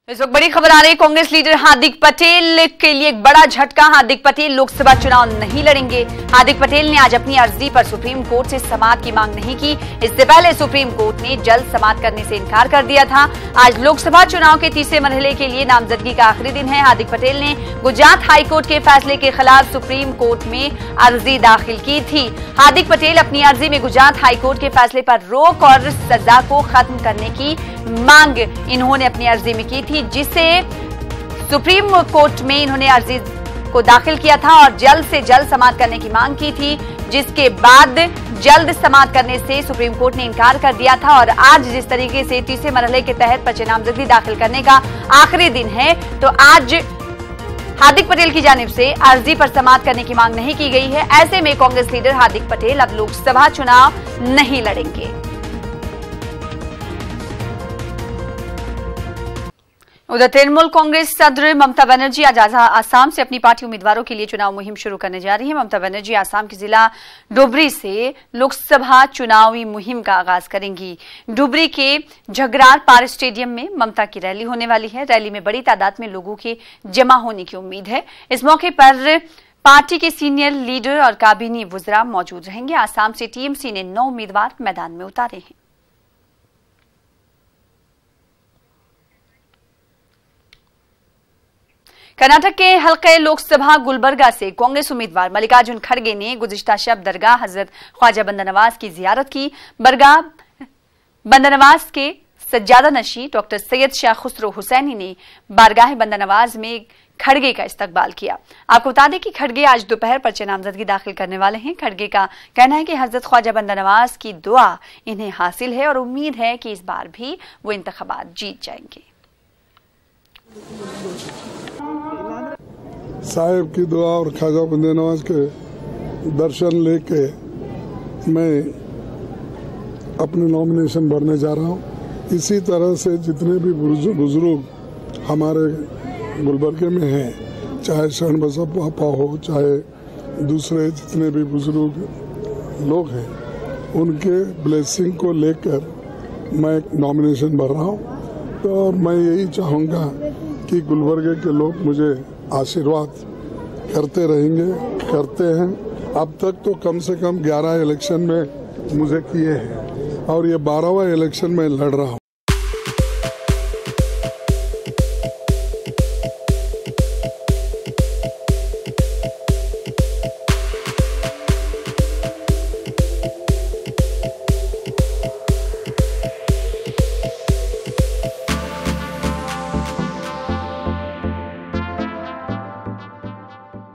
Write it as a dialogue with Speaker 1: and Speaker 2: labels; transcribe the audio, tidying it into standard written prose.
Speaker 1: इस वक्त बड़ी खबर आ रही है। कांग्रेस लीडर हार्दिक पटेल के लिए एक बड़ा झटका। हार्दिक पटेल लोकसभा चुनाव नहीं लड़ेंगे। हार्दिक पटेल ने आज अपनी अर्जी पर सुप्रीम कोर्ट से समाअत की मांग नहीं की। इससे पहले सुप्रीम कोर्ट ने जल्द समाअत करने से इनकार कर दिया था। आज लोकसभा चुनाव के तीसरे मरहले के लिए नामजदगी का आखिरी दिन है। हार्दिक पटेल ने गुजरात हाईकोर्ट के फैसले के खिलाफ सुप्रीम कोर्ट में अर्जी दाखिल की थी। हार्दिक पटेल अपनी अर्जी में गुजरात हाईकोर्ट के फैसले पर रोक और सजा को खत्म करने की मांग इन्होंने अपनी अर्जी में की थी, जिसे सुप्रीम कोर्ट में इन्होंने अर्जी को दाखिल किया था और जल्द से जल्द समाअत करने की मांग की थी, जिसके बाद जल्द समाअत करने से सुप्रीम कोर्ट ने इनकार कर दिया था। और आज जिस तरीके से तीसरे मरहले के तहत पर्चे नामजदगी दाखिल करने का आखिरी दिन है, तो आज हार्दिक पटेल की जानिब से अर्जी पर समाअत करने की मांग नहीं की गई है। ऐसे में कांग्रेस लीडर हार्दिक पटेल अब लोकसभा चुनाव नहीं लड़ेंगे। उधर तृणमूल कांग्रेस सदर ममता बनर्जी आज आसाम से अपनी पार्टी उम्मीदवारों के लिए चुनाव मुहिम शुरू करने जा रही है। ममता बनर्जी आसाम के जिला डुबरी से लोकसभा चुनावी मुहिम का आगाज करेंगी। डुबरी के झगरार पार स्टेडियम में ममता की रैली होने वाली है। रैली में बड़ी तादाद में लोगों के जमा होने की उम्मीद है। इस मौके पर पार्टी के सीनियर लीडर और काबीनी वुज़रा मौजूद रहेंगे। आसाम से टीएमसी ने 9 उम्मीदवार मैदान में उतारे हैं। कर्नाटक के हल्के लोकसभा गुलबर्गा से कांग्रेस उम्मीदवार मल्लिकार्जुन खड़गे ने गुज़िश्ता शब दरगाह हजरत ख्वाजा बंदा नवाज की जियारत की। बरगाह बंदा नवाज के सज्जादा नशी डॉक्टर सैयद शाह खुसरो हुसैनी ने बारगाह बंदा नवाज में खड़गे का इस्तकबाल किया। आपको बता दें कि खड़गे आज दोपहर पर्चे नामजदगी दाखिल करने वाले हैं। खड़गे का कहना है कि हजरत ख्वाजा बंदा नवाज की दुआ इन्हें हासिल है और उम्मीद है कि इस बार भी वो इंतखाबात जीत जाएंगे।
Speaker 2: साहिब की दुआ और ख्वाजा बंदा नवाज के दर्शन लेके मैं अपने नॉमिनेशन भरने जा रहा हूँ। इसी तरह से जितने भी बुजुर्ग हमारे गुलबर्गे में हैं, चाहे शरण बसव पापा हो, चाहे दूसरे जितने भी बुजुर्ग लोग हैं, उनके ब्लेसिंग को लेकर मैं नॉमिनेशन भर रहा हूँ। तो मैं यही चाहूँगा कि गुलबर्गे के लोग मुझे आशीर्वाद करते रहेंगे, करते हैं। अब तक तो कम से कम 11 इलेक्शन में मुझे किए हैं और ये 12वां इलेक्शन में लड़ रहा हूँ।